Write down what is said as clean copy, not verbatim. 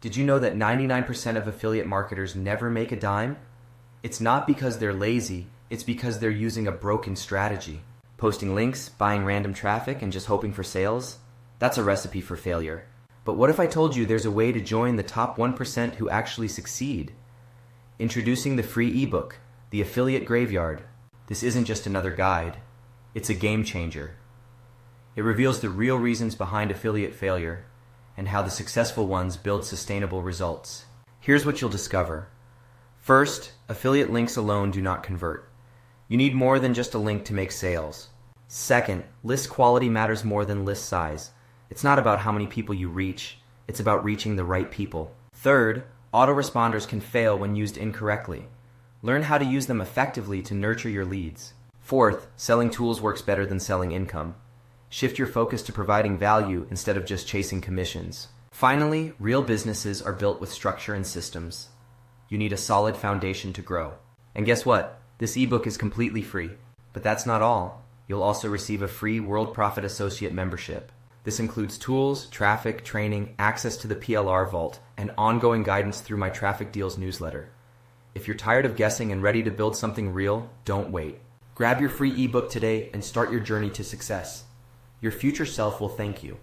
Did you know that 99% of affiliate marketers never make a dime? It's not because they're lazy, it's because they're using a broken strategy. Posting links, buying random traffic, and just hoping for sales? That's a recipe for failure. But what if I told you there's a way to join the top 1% who actually succeed? Introducing the free ebook, The Affiliate Graveyard. This isn't just another guide, it's a game changer. It reveals the real reasons behind affiliate failure and how the successful ones build sustainable results. Here's what you'll discover. First, affiliate links alone do not convert. You need more than just a link to make sales. Second, list quality matters more than list size. It's not about how many people you reach, it's about reaching the right people. Third, autoresponders can fail when used incorrectly. Learn how to use them effectively to nurture your leads. Fourth, selling tools works better than selling income. Shift your focus to providing value instead of just chasing commissions. Finally, real businesses are built with structure and systems. You need a solid foundation to grow. And guess what? This ebook is completely free. But that's not all. You'll also receive a free World Profit Associate membership. This includes tools, traffic, training, access to the PLR Vault, and ongoing guidance through my Traffic Deals newsletter. If you're tired of guessing and ready to build something real, don't wait. Grab your free ebook today and start your journey to success. Your future self will thank you.